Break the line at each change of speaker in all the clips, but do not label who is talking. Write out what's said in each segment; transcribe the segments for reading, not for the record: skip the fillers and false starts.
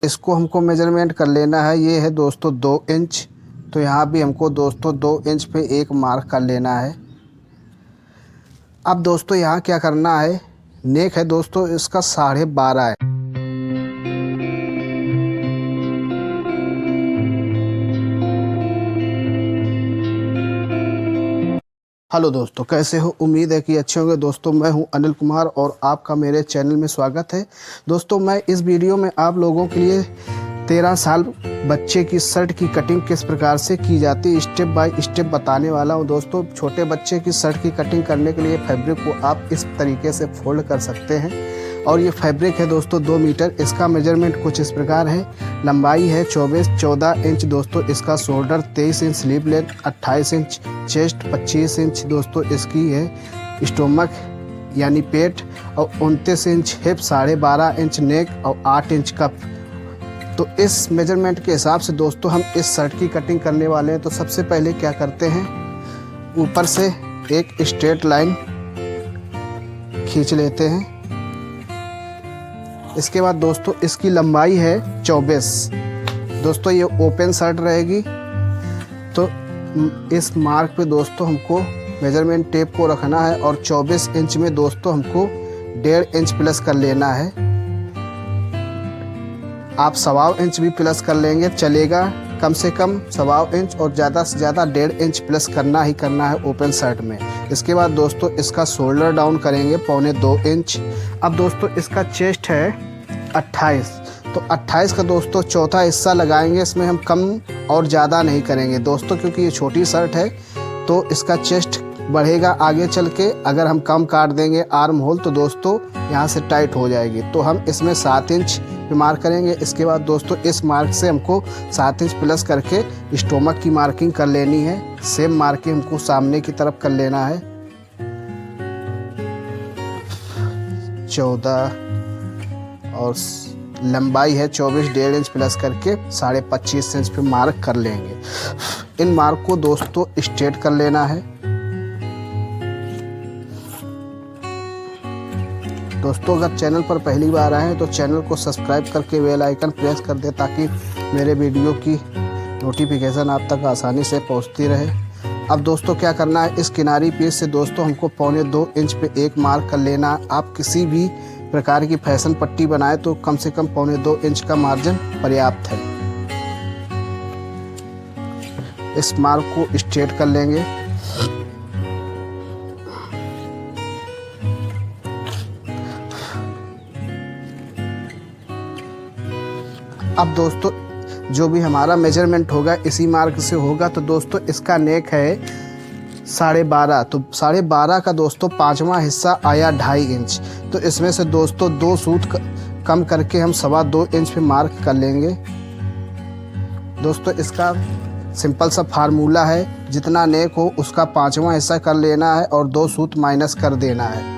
इसको हमको मेजरमेंट कर लेना है। ये है दोस्तों 2 इंच, तो यहाँ भी हमको दोस्तों 2 इंच पे एक मार्क कर लेना है। अब दोस्तों यहाँ क्या करना है, नेक है दोस्तों इसका 12.5 है। हेलो दोस्तों, कैसे हो? उम्मीद है कि अच्छे होंगे। दोस्तों मैं हूं अनिल कुमार और आपका मेरे चैनल में स्वागत है। दोस्तों मैं इस वीडियो में आप लोगों के लिए 13 साल बच्चे की शर्ट की कटिंग किस प्रकार से की जाती है स्टेप बाय स्टेप बताने वाला हूं। दोस्तों छोटे बच्चे की शर्ट की कटिंग करने के लिए फैब्रिक को आप इस तरीके से फोल्ड कर सकते हैं। और ये फैब्रिक है दोस्तों 2 मीटर। इसका मेजरमेंट कुछ इस प्रकार है। लंबाई है 14 इंच दोस्तों, इसका shoulder 23 inch, sleeve length 28 inch, chest 25 inch दोस्तों इसकी है, स्टोमक यानी पेट, और 29 इंच हिप, 12.5 इंच नेक और 8 इंच कप। तो इस मेजरमेंट के हिसाब से दोस्तों हम इस शर्ट की कटिंग करने वाले हैं। तो सबसे पहले क्या करते हैं, ऊपर से एक स्ट्रेट लाइन खींच लेते हैं। इसके बाद दोस्तों इसकी लंबाई है 24। दोस्तों ये ओपन शर्ट रहेगी, तो इस मार्क पे दोस्तों हमको मेजरमेंट टेप को रखना है और 24 इंच में दोस्तों हमको 1.5 इंच प्लस कर लेना है। आप 1.25 इंच भी प्लस कर लेंगे चलेगा, कम से कम 1.25 इंच और ज़्यादा से ज़्यादा 1.5 इंच प्लस करना ही करना है ओपन शर्ट में। इसके बाद दोस्तों इसका शोल्डर डाउन करेंगे 1.25 इंच। अब दोस्तों इसका चेस्ट है 28, तो 28 का दोस्तों चौथा हिस्सा लगाएंगे। इसमें हम कम और ज़्यादा नहीं करेंगे दोस्तों, क्योंकि ये छोटी शर्ट है तो इसका चेस्ट बढ़ेगा आगे चल के। अगर हम कम काट देंगे आर्म होल तो दोस्तों यहाँ से टाइट हो जाएगी। तो हम इसमें 7 इंच पे मार्क करेंगे। इसके बाद दोस्तों इस मार्क से हमको 7 इंच प्लस करके स्टोमक की मार्किंग कर लेनी है। सेम मार्किंग हमको सामने की तरफ कर लेना है। 14 और लंबाई है 24, 1.5 इंच प्लस करके 25.5 इंच पे मार्क कर लेंगे। इन मार्क को दोस्तों स्ट्रेट कर लेना है। दोस्तों अगर चैनल पर पहली बार आए हैं तो चैनल को सब्सक्राइब करके बेल आइकन प्रेस कर दे, ताकि मेरे वीडियो की नोटिफिकेशन आप तक आसानी से पहुंचती रहे। अब दोस्तों क्या करना है, इस किनारी पीस से दोस्तों हमको 1.25 इंच पे एक मार्क कर लेना है। आप किसी भी प्रकार की फैशन पट्टी बनाए तो कम से कम 1.25 इंच का मार्जिन पर्याप्त है। इस मार्क को स्ट्रेट कर लेंगे। अब दोस्तों जो भी हमारा मेजरमेंट होगा इसी मार्क से होगा। तो दोस्तों इसका नेक है 12.5, तो 12.5 का दोस्तों 5वां हिस्सा आया 2.5 इंच। तो इसमें से दोस्तों 2 सूत कम करके हम 2.25 इंच पे मार्क कर लेंगे। दोस्तों इसका सिंपल सा फार्मूला है, जितना नेक हो उसका 5वां हिस्सा कर लेना है और 2 सूत माइनस कर देना है।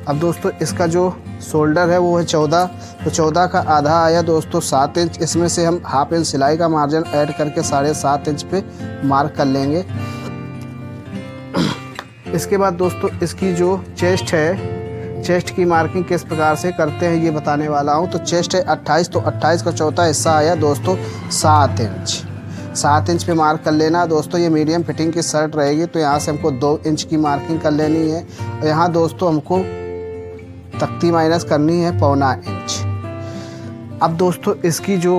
अब दोस्तों इसका जो शोल्डर है वो है 14, तो 14 का आधा आया दोस्तों 7 इंच। इसमें से हम 1/2 इंच सिलाई का मार्जिन ऐड करके 7.5 इंच पे मार्क कर लेंगे। इसके बाद दोस्तों इसकी जो चेस्ट है, चेस्ट की मार्किंग किस प्रकार से करते हैं ये बताने वाला हूँ। तो चेस्ट है 28, तो 28 का चौथा हिस्सा आया दोस्तों 7 इंच। 7 इंच पे मार्क कर लेना दोस्तों। ये मीडियम फिटिंग की शर्ट रहेगी, तो यहाँ से हमको 2 इंच की मार्किंग कर लेनी है। यहाँ दोस्तों हमको तख्ती माइनस करनी है 1.25 इंच। अब दोस्तों इसकी जो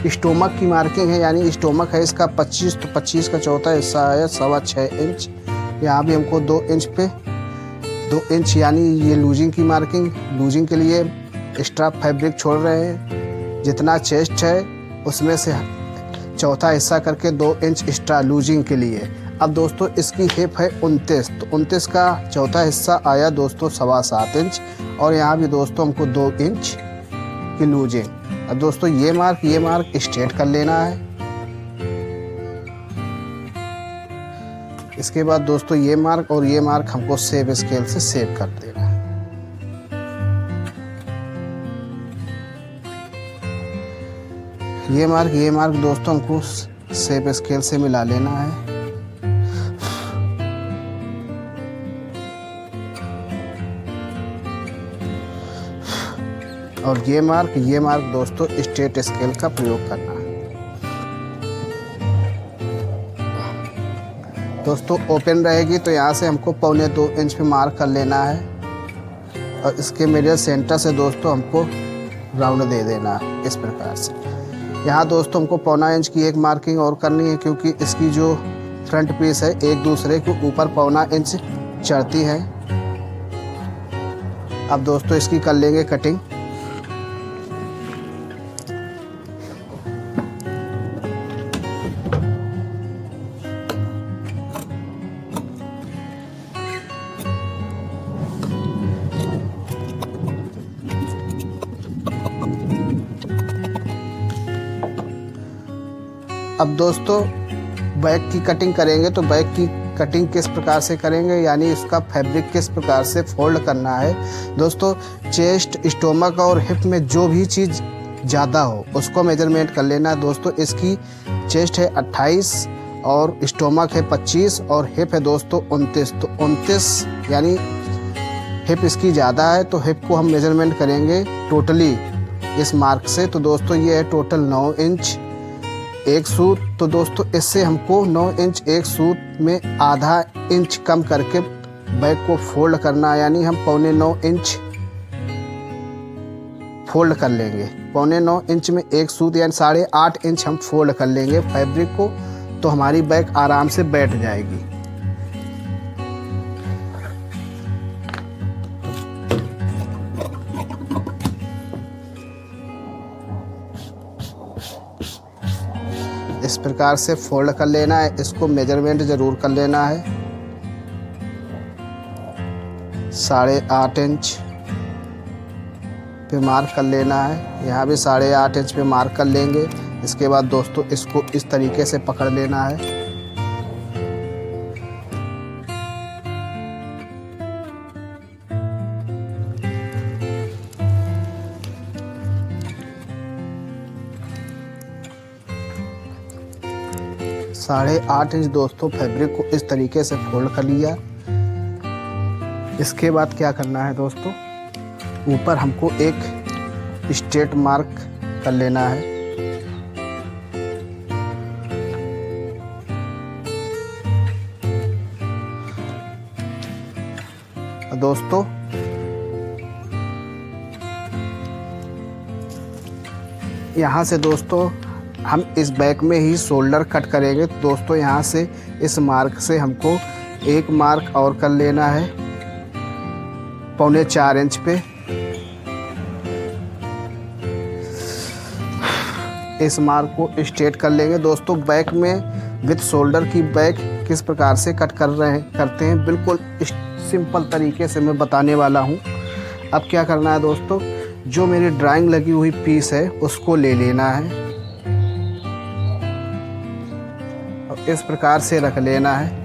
स्टोमक की मार्किंग है, यानी स्टोमक है इसका 25, तो 25 का चौथा हिस्सा है 6.25 इंच। यहाँ भी हमको 2 इंच पे 2 इंच यानी ये लूजिंग की मार्किंग। लूजिंग के लिए एक्स्ट्रा फैब्रिक छोड़ रहे हैं। जितना चेस्ट है उसमें से चौथा हिस्सा करके 2 इंच एक्स्ट्रा लूजिंग के लिए। अब दोस्तों इसकी हिप है 29, तो 29 का चौथा हिस्सा आया दोस्तों 7.25 इंच। और यहाँ भी दोस्तों हमको 2 इंच की लूजिंग। अब दोस्तों ये मार्क स्ट्रेट कर लेना है। इसके बाद दोस्तों ये मार्क और ये मार्क हमको सेव स्केल से सेव कर देना है। ये मार्क दोस्तों हमको सेव स्केल से मिला लेना है। और ये मार्क दोस्तों स्ट्रेट स्केल का प्रयोग करना है। दोस्तों ओपन रहेगी तो यहाँ से हमको 1.25 इंच पे मार्क कर लेना है और इसके मिडिल सेंटर से दोस्तों हमको राउंड दे देना है इस प्रकार से। यहाँ दोस्तों हमको 1.25 इंच की एक मार्किंग और करनी है, क्योंकि इसकी जो फ्रंट पीस है एक दूसरे के ऊपर 1.25 इंच चढ़ती है। अब दोस्तों इसकी कर लेंगे कटिंग। अब दोस्तों बैक की कटिंग करेंगे तो बैक की कटिंग किस प्रकार से करेंगे, यानी इसका फैब्रिक किस प्रकार से फोल्ड करना है। दोस्तों चेस्ट, स्टोमक और हिप में जो भी चीज़ ज़्यादा हो उसको मेजरमेंट कर लेना है। दोस्तों इसकी चेस्ट है 28 और स्टोमक है 25 और हिप है दोस्तों 29। तो 29 यानी हिप इसकी ज़्यादा है, तो हिप को हम मेजरमेंट करेंगे टोटली इस मार्क से। तो दोस्तों ये है टोटल 9 इंच एक सूत। तो दोस्तों इससे हमको 9 इंच एक सूत में आधा इंच कम करके बैक को फोल्ड करना है, यानी हम 8.25 इंच फोल्ड कर लेंगे। 8.25 इंच में एक सूत यानी 8.5 इंच हम फोल्ड कर लेंगे फैब्रिक को, तो हमारी बैक आराम से बैठ जाएगी। इस प्रकार से फोल्ड कर लेना है। इसको मेजरमेंट ज़रूर कर लेना है। 8.5 इंच पे मार्क कर लेना है। यहाँ भी 8.5 इंच पे मार्क कर लेंगे। इसके बाद दोस्तों इसको इस तरीके से पकड़ लेना है। साढ़े 8 इंच दोस्तों फैब्रिक को इस तरीके से फोल्ड कर लिया। इसके बाद क्या करना है दोस्तों, ऊपर हमको एक स्ट्रेट मार्क कर लेना है। दोस्तों यहाँ से दोस्तों हम इस बैक में ही शोल्डर कट करेंगे। तो दोस्तों यहाँ से इस मार्क से हमको एक मार्क और कर लेना है 4.25 इंच पे। इस मार्क को स्ट्रेट कर लेंगे। दोस्तों बैक में विद शोल्डर की बैक किस प्रकार से कट करते हैं बिल्कुल सिंपल तरीके से मैं बताने वाला हूँ। अब क्या करना है दोस्तों, जो मेरी ड्राइंग लगी हुई पीस है उसको ले लेना है और इस प्रकार से रख लेना है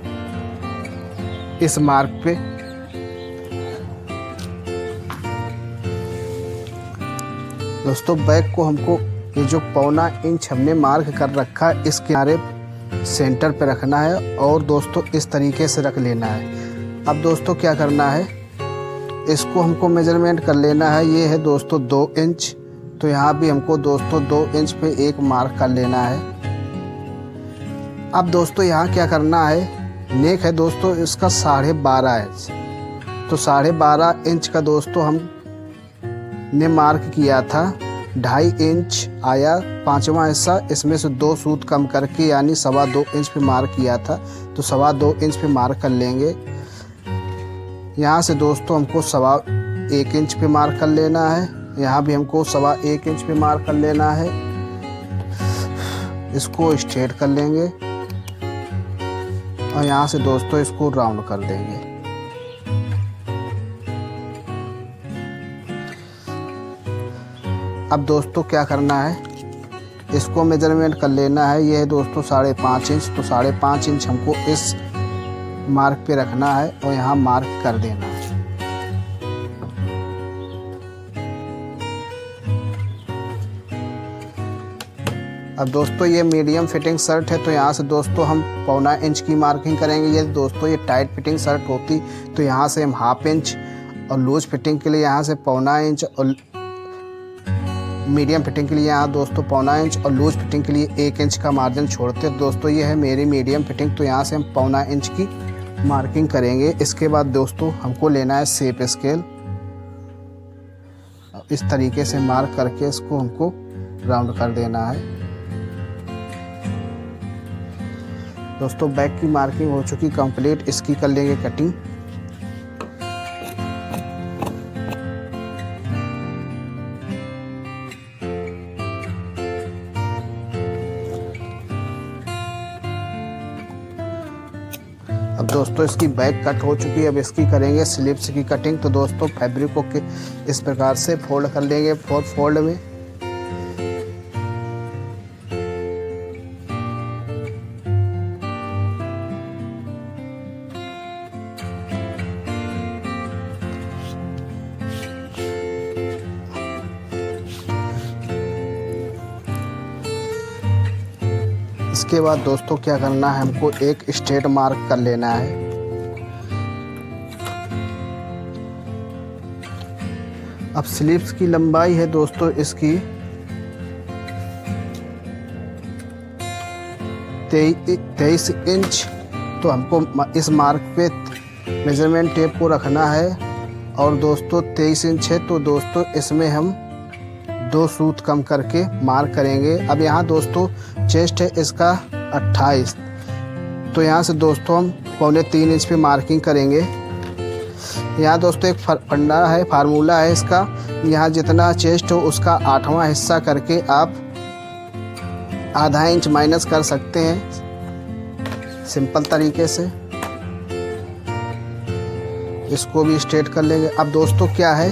इस मार्क पे। दोस्तों बैक को हमको ये जो 1.25 इंच हमने मार्क कर रखा है इस किनारे सेंटर पे रखना है और दोस्तों इस तरीके से रख लेना है। अब दोस्तों क्या करना है, इसको हमको मेजरमेंट कर लेना है। ये है दोस्तों 2 इंच, तो यहाँ भी हमको दोस्तों 2 इंच पे एक मार्क कर लेना है। अब दोस्तों यहाँ क्या करना है, नेक है दोस्तों इसका 12.5 इंच, तो 12.5 इंच का दोस्तों हम ने मार्क किया था। 2.5 इंच आया 5वां हिस्सा, इसमें से 2 सूत कम करके यानी 2.25 इंच पे मार्क किया था, तो 2.25 इंच पे मार्क कर लेंगे। यहाँ से दोस्तों हमको 1.25 इंच पे मार्क कर लेना है। यहाँ भी हमको 1.25 इंच पे मार्क कर लेना है। इसको स्ट्रेट कर लेंगे और यहाँ से दोस्तों इसको राउंड कर देंगे। अब दोस्तों क्या करना है, इसको मेजरमेंट कर लेना है। ये है दोस्तों 5.5 इंच, तो 5.5 इंच हमको इस मार्क पे रखना है और यहाँ मार्क कर देना है। अब दोस्तों ये मीडियम फिटिंग शर्ट है, तो यहाँ से दोस्तों हम 1.25 इंच की मार्किंग करेंगे। ये दोस्तों ये टाइट फिटिंग शर्ट होती तो यहाँ से हम 1/2 इंच और लूज फिटिंग के लिए यहाँ से 1.25 इंच और मीडियम फिटिंग के लिए यहाँ दोस्तों 1.25 इंच और लूज फिटिंग के लिए 1 इंच का मार्जिन छोड़ते हैं। दोस्तों ये है मेरी मीडियम फिटिंग, तो यहाँ से हम 1.25 इंच की मार्किंग करेंगे। इसके बाद दोस्तों हमको लेना है शेप स्केल, इस तरीके से मार्क करके इसको हमको राउंड कर देना है। दोस्तों बैक की मार्किंग हो चुकी कंप्लीट, इसकी कर लेंगे कटिंग। अब दोस्तों इसकी बैक कट हो चुकी है, अब इसकी करेंगे स्लीव्स की कटिंग। तो दोस्तों फैब्रिक को इस प्रकार से फोल्ड कर लेंगे 4 फोल्ड में। इसके बाद दोस्तों क्या करना है, हमको एक स्ट्रेट मार्क कर लेना है। अब स्लीव्स की लंबाई है दोस्तों इसकी 23 इंच। तो हमको इस मार्क पे मेजरमेंट टेप को रखना है और दोस्तों 23 इंच है, तो दोस्तों इसमें हम 2 सूत कम करके मार्क करेंगे। अब यहाँ दोस्तों चेस्ट है इसका 28, तो यहाँ से दोस्तों हम 2.25 इंच पे मार्किंग करेंगे। यहाँ दोस्तों एक फंडा है, फार्मूला है इसका, यहाँ जितना चेस्ट हो उसका 8वां हिस्सा करके आप आधा इंच माइनस कर सकते हैं सिंपल तरीके से। इसको भी स्ट्रेट कर लेंगे। अब दोस्तों क्या है,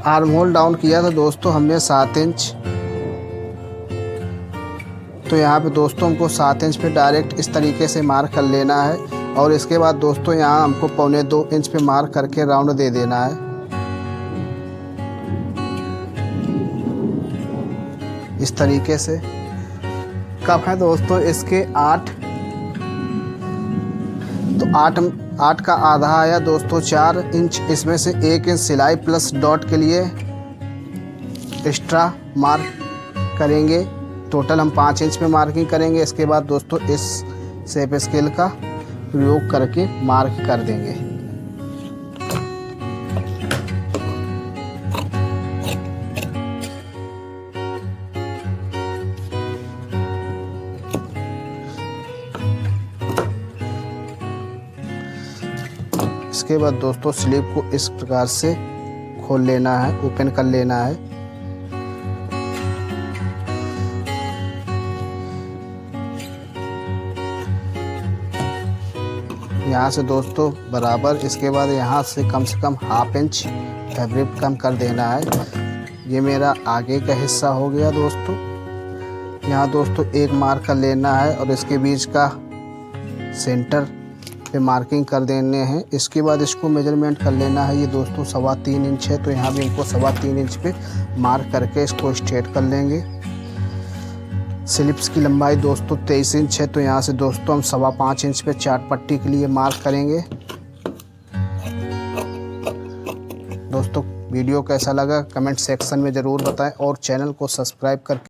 आर्म होल डाउन किया था दोस्तों हमने 7 इंच, तो यहाँ पे दोस्तों हमको 7 इंच पे डायरेक्ट इस तरीके से मार्क कर लेना है। और इसके बाद दोस्तों यहाँ हमको 1.25 इंच पे मार्क करके राउंड दे देना है इस तरीके से। कप है दोस्तों इसके 8, तो 8 का आधा आया दोस्तों 4 इंच। इसमें से 1 इंच सिलाई प्लस डॉट के लिए एक्स्ट्रा मार्क करेंगे। टोटल हम 5 इंच पे मार्किंग करेंगे। इसके बाद दोस्तों इस शेप स्केल का प्रयोग करके मार्क कर देंगे। इसके बाद दोस्तों स्लीव को इस प्रकार से खोल लेना है, ओपन कर लेना है। यहाँ से दोस्तों बराबर, इसके बाद यहाँ से कम 1/2 इंच फैब्रिक कम कर देना है। ये मेरा आगे का हिस्सा हो गया दोस्तों। यहाँ दोस्तों एक मार्क कर लेना है और इसके बीच का सेंटर पे मार्किंग कर देने हैं। इसके बाद इसको मेजरमेंट कर लेना है। ये दोस्तों 3.25 इंच है, तो यहाँ भी इनको 3.25 इंच पे मार्क करके इसको स्ट्रेट कर लेंगे। स्लिप्स की लंबाई दोस्तों 23 इंच है, तो यहाँ से दोस्तों हम 5.25 इंच पे चार्ट पट्टी के लिए मार्क करेंगे। दोस्तों वीडियो कैसा लगा कमेंट सेक्शन में ज़रूर बताएं और चैनल को सब्सक्राइब करके